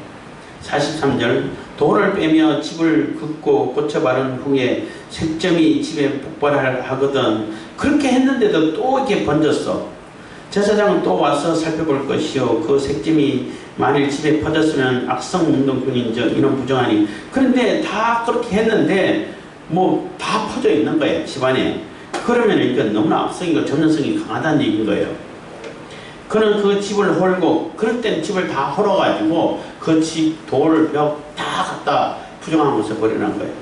43절 돌을 빼며 집을 긋고 고쳐 바른 후에 색점이 집에 폭발하거든. 그렇게 했는데도 또 이렇게 번졌어. 제사장은 또 와서 살펴볼 것이요 그 색점이 만일 집에 퍼졌으면 악성 문둥병인즉 이는 부정하니. 그런데 다 그렇게 했는데 뭐 다 퍼져 있는 거예요 집안에. 그러면 이건 너무나 악성이고 전염성이 강하다는 얘기인 거예요. 그는 그 집을 헐고 그럴 땐 집을 다 헐어가지고 그 집 돌 벽 다 갖다 부정한 곳에 버리는 거예요.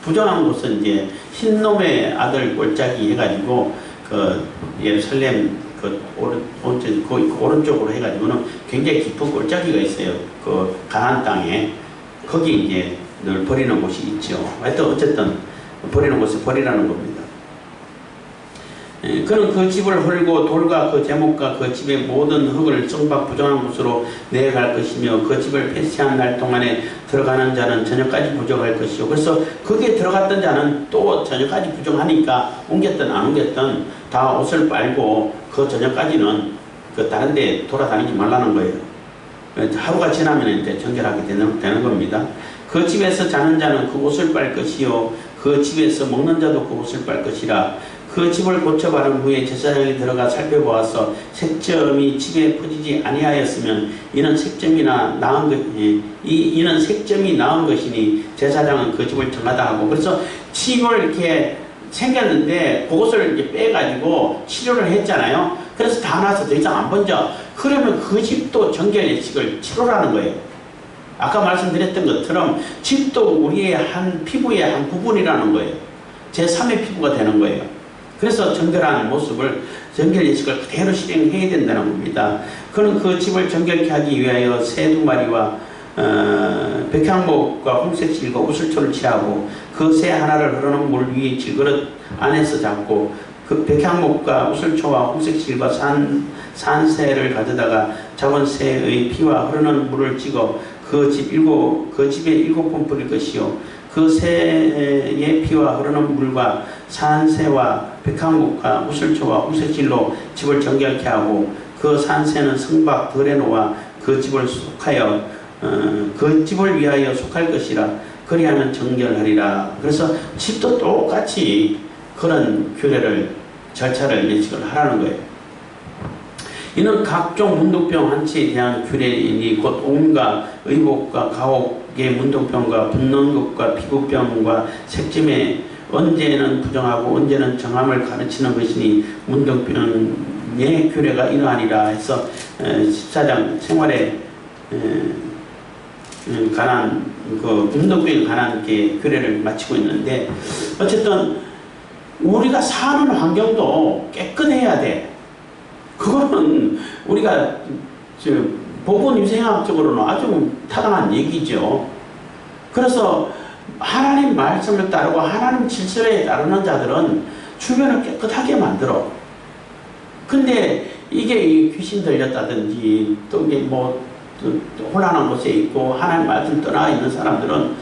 부정한 곳은 이제 흰놈의 아들 골짜기 해가지고 그 예루살렘 그 오른쪽으로 해가지고는 굉장히 깊은 골짜기가 있어요. 그 가나안 땅에 거기 이제 늘 버리는 곳이 있죠. 하여튼 어쨌든 버리는 곳에 버리라는 겁니다. 그는 그 집을 헐고 돌과 그 제목과 그 집의 모든 흙을 성밖 부정한 곳으로 내어갈 것이며 그 집을 폐쇄한 날 동안에 들어가는 자는 저녁까지 부정할 것이요. 그래서 거기에 들어갔던 자는 또 저녁까지 부정하니까 옮겼든 안 옮겼든 다 옷을 빨고 그 저녁까지는 그 다른 데 돌아다니지 말라는 거예요. 하루가 지나면 이제 정결하게 되는 겁니다. 그 집에서 자는 자는 그 옷을 빨 것이요 그 집에서 먹는 자도 그 옷을 빨 것이라. 그 집을 고쳐 바른 후에 제사장이 들어가 살펴보아서 색점이 집에 퍼지지 아니하였으면 이는 색점이 나은 것이니 제사장은 그 집을 정하다 하고. 그래서 집을 이렇게 생겼는데 그것을 이렇게 빼가지고 치료를 했잖아요. 그래서 다 나서 더 이상 안 번져. 그러면 그 집도 정결 예식을 치르라는 거예요. 아까 말씀드렸던 것처럼 집도 우리의 한 피부의 한 부분이라는 거예요. 제3의 피부가 되는 거예요. 그래서 정결한 모습을 정결 예식을 그대로 실행해야 된다는 겁니다. 그는 그 집을 정결케 하기 위하여 새 2마리와 백향목과 홍색 실과 우슬초를 취하고 그 새 하나를 흐르는 물 위에 질그릇 안에서 잡고 그 백향목과 우슬초와 홍색 실과 산새를 가져다가 잡은 새의 피와 흐르는 물을 찍어 그 집에 7번 뿌릴 것이요 그 새의 피와 흐르는 물과 산새와 백향목과 우슬초와 홍색 실로 집을 정결케 하고 그 산새는 성박 들에 놓아 그 집을 속하여 그 집을 위하여 속할 것이라 그리하면 정결하리라. 그래서 집도 똑같이 그런 규례를 절차를 예식을 하라는 거예요. 이는 각종 문둥병 한치에 대한 규례이니 곧 온갖 의복과 가옥의 문둥병과 붓는 것과 피부병과 색짐에 언제는 부정하고 언제는 정함을 가르치는 것이니 문둥병의 규례가 이러하니라 해서 14장 생활에 관한 그 문둥병에 관한 규례를 마치고 있는데 어쨌든 우리가 사는 환경도 깨끗해야 돼. 그거는 우리가 보건위생학적으로는 아주 타당한 얘기죠. 그래서 하나님 말씀을 따르고 하나님 질서에 따르는 자들은 주변을 깨끗하게 만들어. 근데 이게 귀신 들렸다든지 또 이게 뭐 혼란한 곳에 있고 하나님 말씀 떠나 있는 사람들은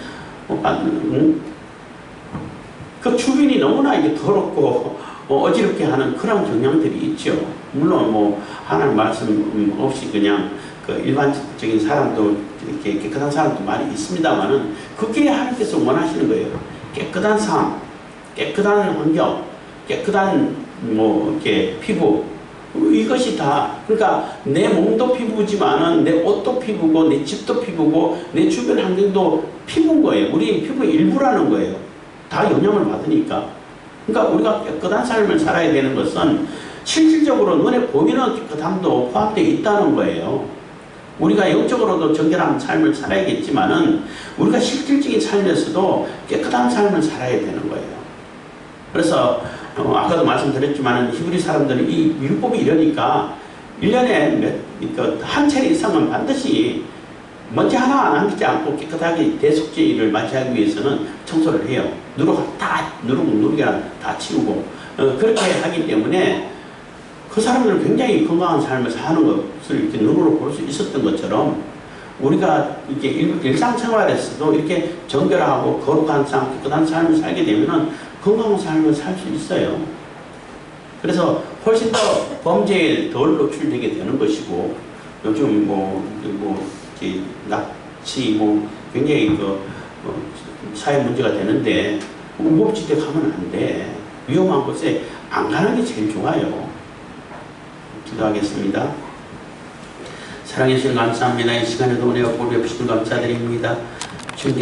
그 주변이 너무나 이게 더럽고 어지럽게 하는 그런 경향들이 있죠. 물론 뭐 하나님 말씀 없이 그냥 그 일반적인 사람도 이렇게 깨끗한 사람도 많이 있습니다만은 그게 하나님께서 원하시는 거예요. 깨끗한 삶, 깨끗한 환경, 깨끗한 뭐 이렇게 피부 이것이 다 그러니까 내 몸도 피부지만은 내 옷도 피부고 내 집도 피부고 내 주변 환경도 피부인 거예요. 우리 피부의 일부라는 거예요. 다 영향을 받으니까. 그러니까 우리가 깨끗한 삶을 살아야 되는 것은 실질적으로 눈에 보이는 깨끗함도 포함되어 있다는 거예요. 우리가 영적으로도 정결한 삶을 살아야겠지만은 우리가 실질적인 삶에서도 깨끗한 삶을 살아야 되는 거예요. 그래서 아까도 말씀드렸지만 히브리 사람들은 이 율법이 이러니까 1년에 한 차례 이상은 반드시 먼지 하나 안 남기지 않고 깨끗하게 대속죄를 맞이하기 위해서는 청소를 해요. 누르기나 다 치우고 그렇게 하기 때문에 그 사람들은 굉장히 건강한 삶을 사는 것을 이렇게 눈으로 볼 수 있었던 것처럼 우리가 이렇게 일상생활에서도 이렇게 정결하고 거룩한 삶, 깨끗한 삶을 살게 되면은 건강한 삶을 살 수 있어요. 그래서 훨씬 더 범죄에 덜 노출되게 되는 것이고 요즘 이렇게 납치 굉장히 사회 문제가 되는데 우복지대 가면 안 돼. 위험한 곳에 안 가는 게 제일 좋아요. 기도하겠습니다. 사랑해 주셔서 감사합니다. 이 시간에도 은혜와 보배 주시는 감사드립니다. 주님께